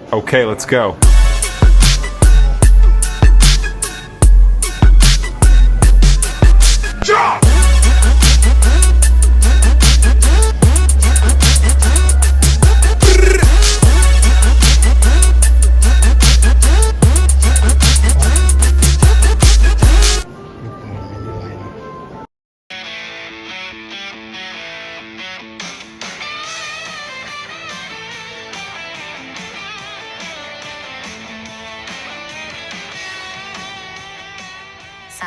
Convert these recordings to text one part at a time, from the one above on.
Okay, let's go.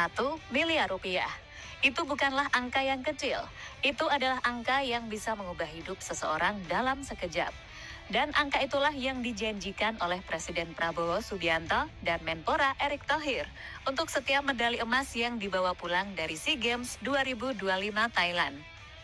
Rp1 miliar. Itu bukanlah angka yang kecil. Itu adalah angka yang bisa mengubah hidup seseorang dalam sekejap. Dan angka itulah yang dijanjikan oleh Presiden Prabowo Subianto dan Menpora Erick Thohir untuk setiap medali emas yang dibawa pulang dari SEA Games 2025 Thailand.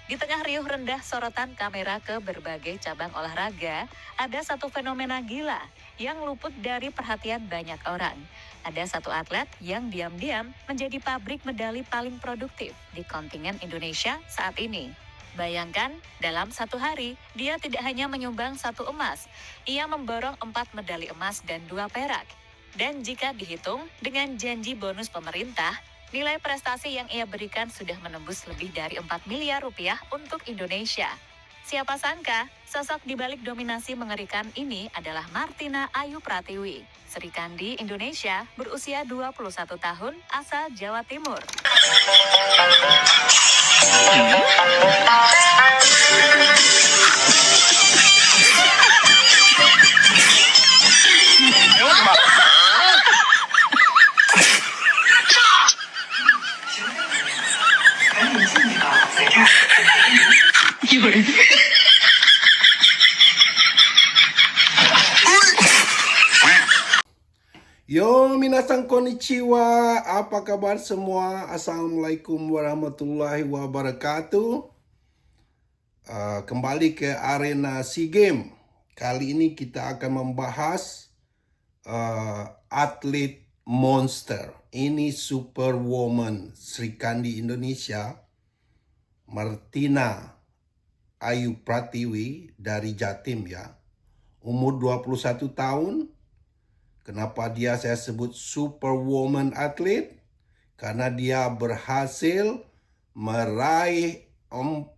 Di tengah riuh rendah sorotan kamera ke berbagai cabang olahraga, ada satu fenomena gila yang luput dari perhatian banyak orang. Ada satu atlet yang diam-diam menjadi pabrik medali paling produktif di kontingen Indonesia saat ini. Bayangkan, dalam satu hari, dia tidak hanya menyumbang 1 emas, ia memborong 4 medali emas dan 2 perak. Dan jika dihitung dengan janji bonus pemerintah, nilai prestasi yang ia berikan sudah menembus lebih dari Rp4 miliar untuk Indonesia. Siapa sangka, sosok di balik dominasi mengerikan ini adalah Martina Ayu Pratiwi, Sri Kandi Indonesia, berusia 21 tahun, asal Jawa Timur. Yo, minasan konnichiwa, apa kabar semua? Assalamualaikum warahmatullahi wabarakatuh. Kembali ke arena SEA Games. Kali ini kita akan membahas atlet monster. Ini superwoman Sri Kandi Indonesia, Martina Ayu Pratiwi dari Jatim ya. Umur 21 tahun. Kenapa dia saya sebut superwoman atlet? Karena dia berhasil meraih 4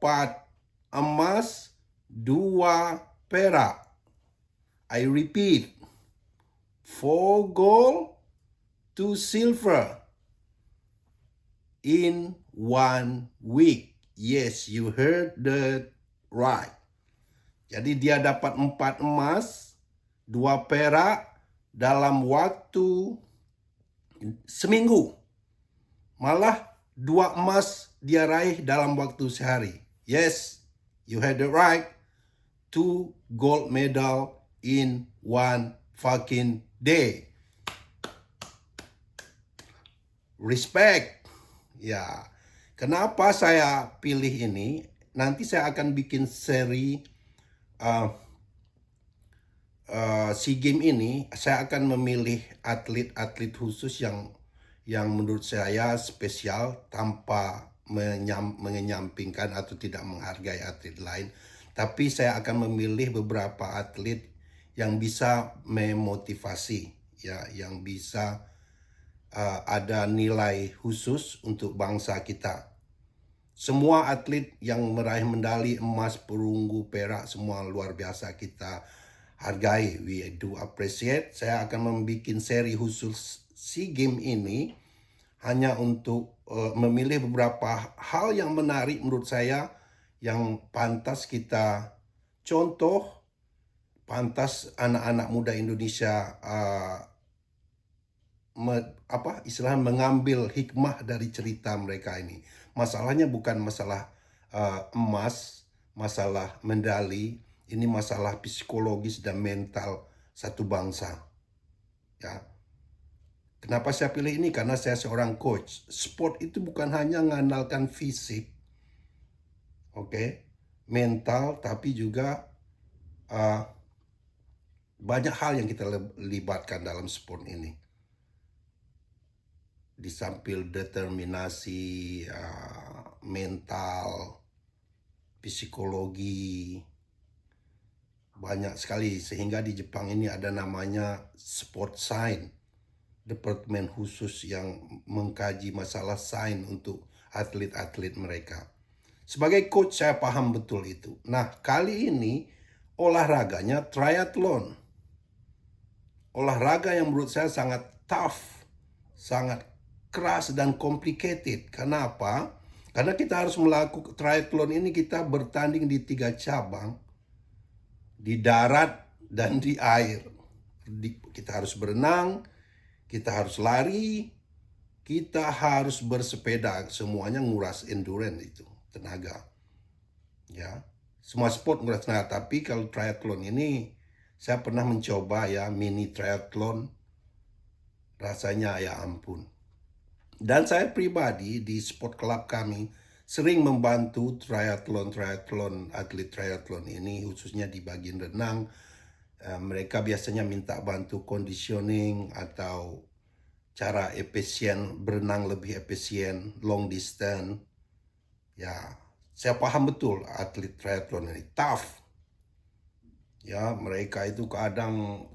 emas, 2 perak. I repeat, 4 gold, 2 silver in 1 week. Yes, you heard that right. Jadi dia dapat 4 emas, 2 perak, dalam waktu seminggu. Malah 2 emas dia raih dalam waktu sehari. Yes, you had it right. 2 gold medal in 1 fucking day. Respect. Ya. Kenapa saya pilih ini? Nanti saya akan bikin seri SEA Games ini. Saya akan memilih atlet-atlet khusus yang menurut saya spesial tanpa menyampingkan atau tidak menghargai atlet lain. Tapi saya akan memilih beberapa atlet yang bisa memotivasi, ya, yang bisa ada nilai khusus untuk bangsa kita. Semua atlet yang meraih medali emas, perunggu, perak, semua luar biasa, kita hargai. We do appreciate. Saya akan membuat seri khusus SEA Games ini hanya untuk memilih beberapa hal yang menarik menurut saya, yang pantas kita contoh, pantas anak-anak muda Indonesia mengambil hikmah dari cerita mereka ini. Masalahnya bukan masalah emas, masalah medali. Ini masalah psikologis dan mental satu bangsa. Ya. Kenapa saya pilih ini? Karena saya seorang coach. Sport itu bukan hanya mengandalkan fisik, mental, tapi juga banyak hal yang kita libatkan dalam sport ini. Di samping determinasi, mental, psikologi, banyak sekali, sehingga di Jepang ini ada namanya sport science, departemen khusus yang mengkaji masalah sains untuk atlet-atlet mereka. Sebagai coach saya paham betul itu. Nah, kali ini olahraganya triathlon. Olahraga yang menurut saya sangat tough, sangat keras dan complicated. Kenapa? Karena kita harus melakukan triathlon ini, kita bertanding di 3 cabang, di darat dan di air. Kita harus berenang, kita harus lari, kita harus bersepeda, semuanya nguras endurance itu, tenaga. Ya, semua sport nguras tenaga, tapi kalau triathlon ini saya pernah mencoba ya, mini triathlon, rasanya ya ampun. Dan saya pribadi di sport club kami sering membantu atlet triathlon ini, khususnya di bagian renang. Mereka biasanya minta bantu conditioning atau cara efisien, berenang lebih efisien, long distance. Ya, saya paham betul atlet triathlon ini tough. Ya, mereka itu kadang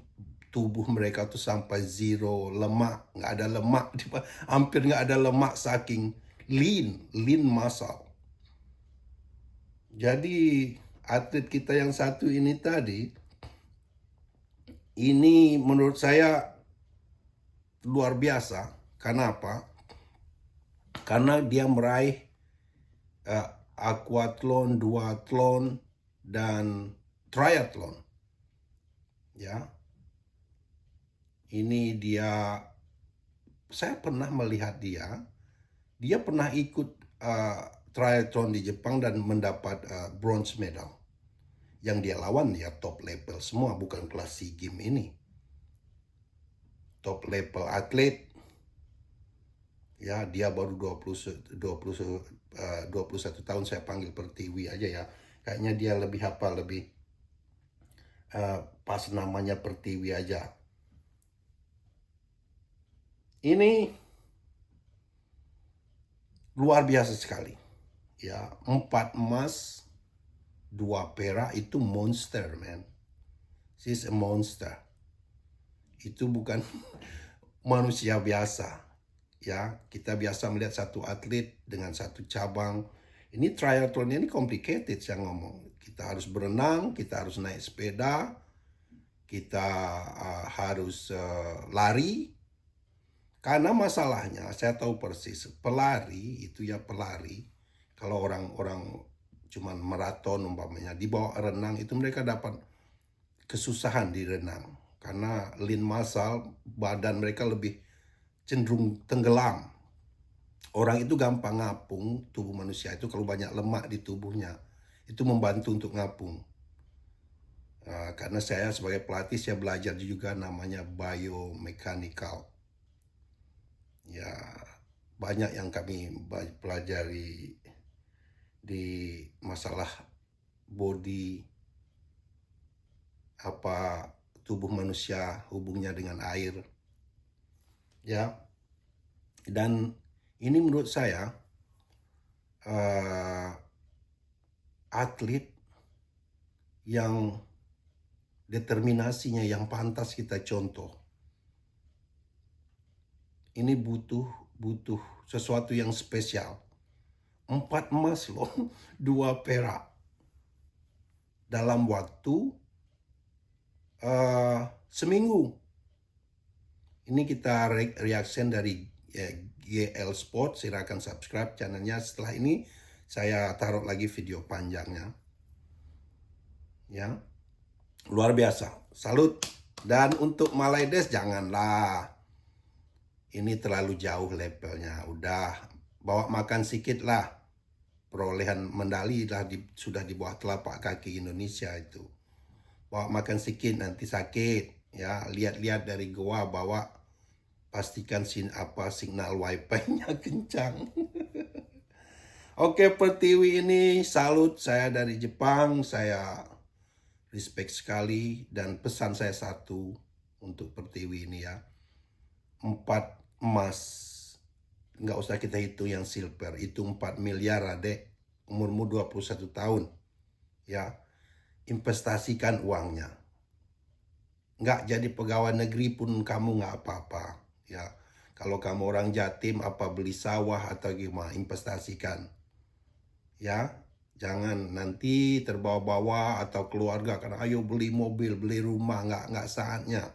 tubuh mereka tuh sampai zero lemak, nggak ada lemak, hampir nggak ada lemak saking lean muscle. Jadi atlet kita yang satu ini tadi, ini menurut saya luar biasa. Kenapa? Karena dia meraih aquathlon, duathlon, dan triathlon. Ya, ini dia, saya pernah melihat dia pernah ikut triathlon di Jepang dan mendapat bronze medal. Yang dia lawan ya top level semua, bukan kelas SEA Games ini. Top level atlet. Ya, dia baru 21 tahun, saya panggil Pertiwi aja ya. Kayaknya dia lebih pas namanya Pertiwi aja. Ini luar biasa sekali. Ya, 4 emas, 2 perak, itu monster, man. She's a monster. Itu bukan manusia biasa. Ya, kita biasa melihat satu atlet dengan satu cabang. Ini triathlon ini complicated, saya ngomong. Kita harus berenang, kita harus naik sepeda, kita harus lari. Karena masalahnya, saya tahu persis, pelari itu ya pelari. Kalau orang-orang cuman maraton umpamanya, di bawah renang itu mereka dapat kesusahan di renang. Karena lean muscle, badan mereka lebih cenderung tenggelam. Orang itu gampang ngapung, tubuh manusia itu kalau banyak lemak di tubuhnya, itu membantu untuk ngapung. Karena saya sebagai pelatih, saya belajar juga namanya biomechanical. Ya, banyak yang kami pelajari di masalah body, apa tubuh manusia hubungnya dengan air. Ya, dan ini menurut saya atlet yang determinasinya yang pantas kita contoh. Ini butuh sesuatu yang spesial. 4 emas loh, 2 perak. Dalam waktu seminggu. Ini kita reaction dari GL Sport. Silakan subscribe channelnya. Setelah ini saya taruh lagi video panjangnya. Ya, luar biasa. Salut. Dan untuk Malaides janganlah. Ini terlalu jauh levelnya. Udah, bawa makan sedikit lah. Perolehan medali lah sudah di bawah telapak kaki Indonesia itu. Bawa makan sedikit, nanti sakit. Ya, lihat-lihat dari gua, bawa, pastikan signal wifi-nya kencang. Oke, Pertiwi ini salut, saya dari Jepang, saya respect sekali, dan pesan saya satu untuk Pertiwi ini ya. 4 emas, nggak usah kita hitung yang silver, itu 4 miliar adek, umurmu 21 tahun. Ya, investasikan uangnya. Nggak jadi pegawai negeri pun kamu nggak apa-apa. Ya, kalau kamu orang jatim apa beli sawah atau gimana, investasikan. Ya, jangan nanti terbawa-bawa atau keluarga karena ayo beli mobil, beli rumah, nggak saatnya.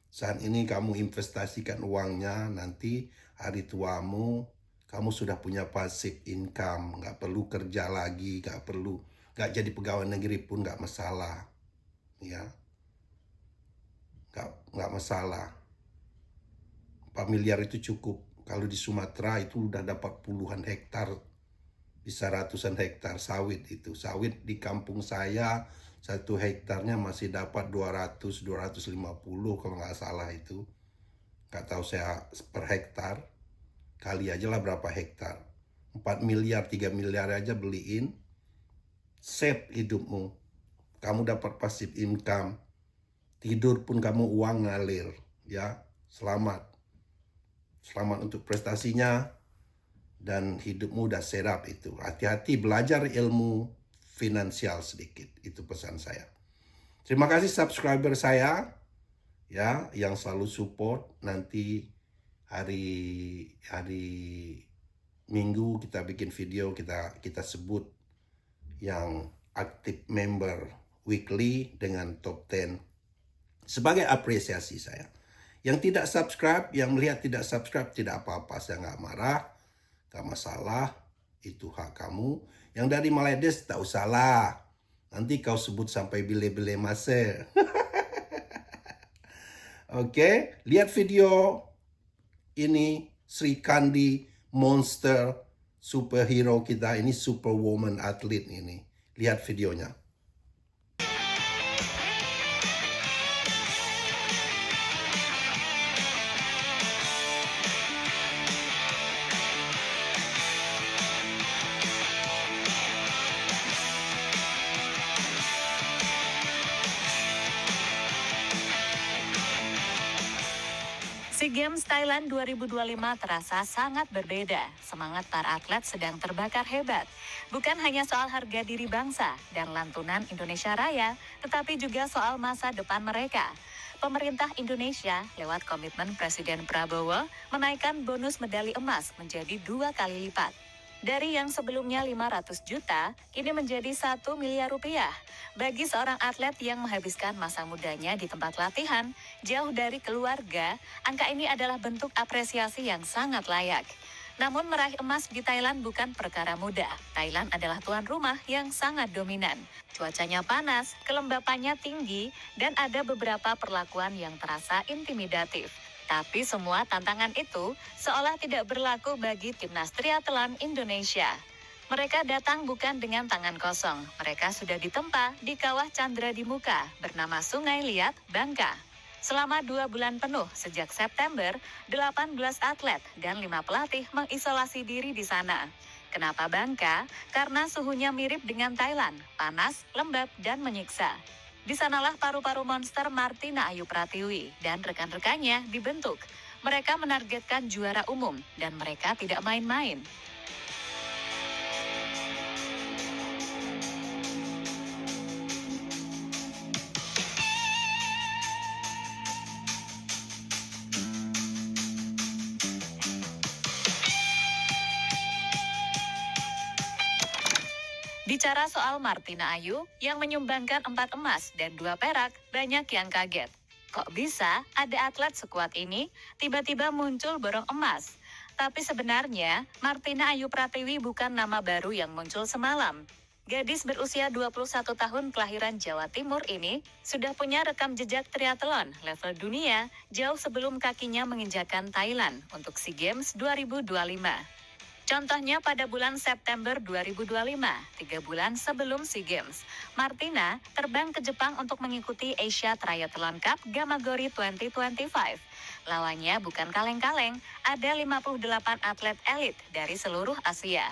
Saat ini kamu investasikan uangnya, nanti hari tuamu kamu sudah punya passive income, nggak perlu kerja lagi, nggak jadi pegawai negeri pun nggak masalah, ya, nggak masalah. 4 miliar itu cukup. Kalau di Sumatera itu udah dapat puluhan hektar, bisa ratusan hektar sawit itu. Sawit di kampung saya 1 hektarnya masih dapat 200-250 kalau nggak salah itu. Nggak tahu saya per hektar. Kali aja lah berapa hektar. 4 miliar, 3 miliar aja beliin. Save hidupmu. Kamu dapat passive income. Tidur pun kamu uang ngalir. Ya, selamat. Selamat untuk prestasinya. Dan hidupmu udah serap itu. Hati-hati belajar ilmu finansial sedikit. Itu pesan saya. Terima kasih subscriber saya. Ya, yang selalu support. Nanti hari Minggu kita bikin video, kita sebut yang aktif member weekly dengan top 10 sebagai apresiasi saya. Yang tidak subscribe, yang melihat tidak subscribe tidak apa-apa, saya nggak marah, nggak masalah, itu hak kamu. Yang dari Maledes tak usahlah, nanti kau sebut sampai bile-bile mase. Oke, lihat video ini Sri Kandi monster superhero kita ini, superwoman atlet ini. Lihat videonya. SEA Games Thailand 2025 terasa sangat berbeda. Semangat para atlet sedang terbakar hebat. Bukan hanya soal harga diri bangsa dan lantunan Indonesia Raya, tetapi juga soal masa depan mereka. Pemerintah Indonesia lewat komitmen Presiden Prabowo menaikkan bonus medali emas menjadi 2 kali lipat. Dari yang sebelumnya 500 juta, kini menjadi 1 miliar rupiah. Bagi seorang atlet yang menghabiskan masa mudanya di tempat latihan, jauh dari keluarga, angka ini adalah bentuk apresiasi yang sangat layak. Namun meraih emas di Thailand bukan perkara mudah. Thailand adalah tuan rumah yang sangat dominan. Cuacanya panas, kelembapannya tinggi, dan ada beberapa perlakuan yang terasa intimidatif. Tapi semua tantangan itu seolah tidak berlaku bagi timnas triathlon Indonesia. Mereka datang bukan dengan tangan kosong. Mereka sudah ditempa di kawah Chandra di Muka bernama Sungai Liat, Bangka. Selama 2 bulan penuh sejak September, 18 atlet dan 5 pelatih mengisolasi diri di sana. Kenapa Bangka? Karena suhunya mirip dengan Thailand, panas, lembab, dan menyiksa. Di sanalah paru-paru monster Martina Ayu Pratiwi dan rekan-rekannya dibentuk. Mereka menargetkan juara umum dan mereka tidak main-main. Bicara soal Martina Ayu yang menyumbangkan 4 emas dan 2 perak, banyak yang kaget. Kok bisa ada atlet sekuat ini tiba-tiba muncul borong emas? Tapi sebenarnya Martina Ayu Pratiwi bukan nama baru yang muncul semalam. Gadis berusia 21 tahun kelahiran Jawa Timur ini sudah punya rekam jejak triathlon level dunia jauh sebelum kakinya menginjakan Thailand untuk SEA Games 2025. Contohnya pada bulan September 2025, 3 bulan sebelum SEA Games, Martina terbang ke Jepang untuk mengikuti Asia Triathlon Cup Gamagori 2025. Lawannya bukan kaleng-kaleng, ada 58 atlet elit dari seluruh Asia.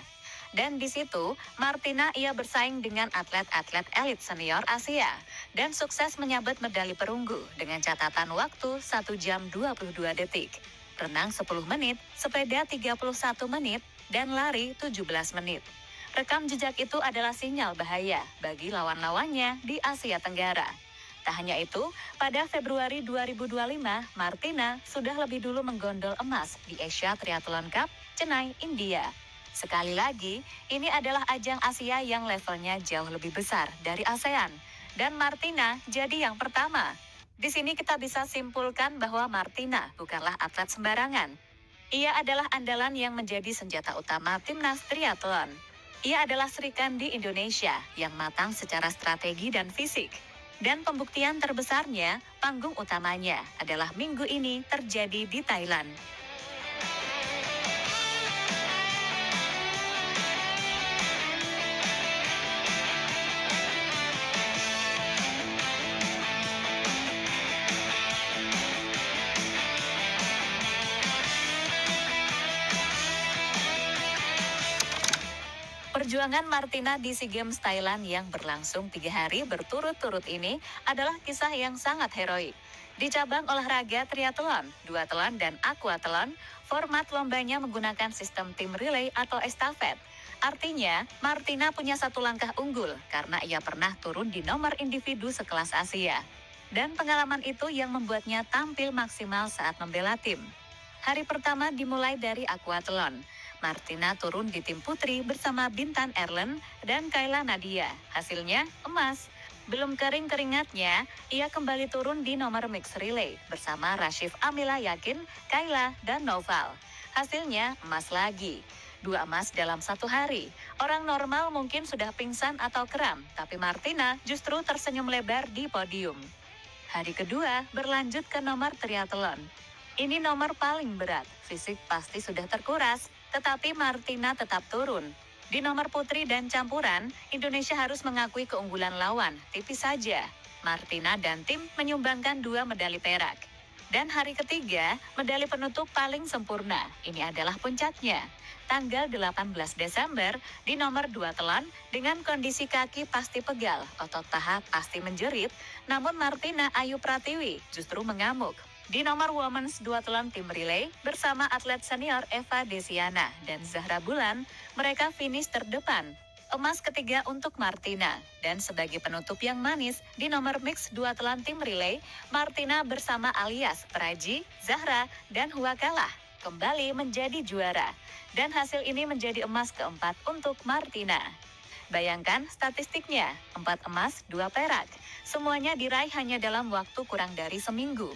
Dan di situ, Martina ia bersaing dengan atlet-atlet elit senior Asia dan sukses menyabet medali perunggu dengan catatan waktu 1 jam 22 detik. Renang 10 menit, sepeda 31 menit, dan lari 17 menit. Rekam jejak itu adalah sinyal bahaya bagi lawan-lawannya di Asia Tenggara. Tak hanya itu, pada Februari 2025, Martina sudah lebih dulu menggondol emas di Asia Triathlon Cup, Chennai, India. Sekali lagi, ini adalah ajang Asia yang levelnya jauh lebih besar dari ASEAN. Dan Martina jadi yang pertama. Di sini kita bisa simpulkan bahwa Martina bukanlah atlet sembarangan. Ia adalah andalan yang menjadi senjata utama timnas triathlon. Ia adalah Sri Kandi Indonesia yang matang secara strategi dan fisik. Dan pembuktian terbesarnya, panggung utamanya adalah minggu ini terjadi di Thailand. Perjuangan Martina di SEA Games Thailand yang berlangsung 3 hari berturut-turut ini adalah kisah yang sangat heroik. Di cabang olahraga triathlon, duathlon, dan aquathlon, format lombanya menggunakan sistem tim relay atau estafet. Artinya, Martina punya satu langkah unggul karena ia pernah turun di nomor individu sekelas Asia. Dan pengalaman itu yang membuatnya tampil maksimal saat membela tim. Hari pertama dimulai dari aquathlon. Martina turun di tim putri bersama Bintan Erlen dan Kayla Nadia. Hasilnya, emas. Belum kering keringatnya, ia kembali turun di nomor mixed relay bersama Rashif Amila Yakin, Kayla, dan Noval. Hasilnya, emas lagi. 2 emas dalam 1 hari. Orang normal mungkin sudah pingsan atau kram, tapi Martina justru tersenyum lebar di podium. Hari kedua berlanjut ke nomor triathlon. Ini nomor paling berat, fisik pasti sudah terkuras, tetapi Martina tetap turun. Di nomor putri dan campuran, Indonesia harus mengakui keunggulan lawan, tipis saja. Martina dan tim menyumbangkan 2 medali perak. Dan hari ketiga, medali penutup paling sempurna. Ini adalah puncaknya. Tanggal 18 Desember, di nomor duathlon, dengan kondisi kaki pasti pegal, otot paha pasti menjerit, namun Martina Ayu Pratiwi justru mengamuk. Di nomor Women's Duathlon Tim Relay, bersama atlet senior Eva Desiana dan Zahra Bulan, mereka finish terdepan. Emas ketiga untuk Martina. Dan sebagai penutup yang manis, di nomor Mixed Duathlon Tim Relay, Martina bersama Alias, Praji, Zahra, dan Huakalah kembali menjadi juara. Dan hasil ini menjadi emas keempat untuk Martina. Bayangkan statistiknya, 4 emas, 2 perak. Semuanya diraih hanya dalam waktu kurang dari seminggu.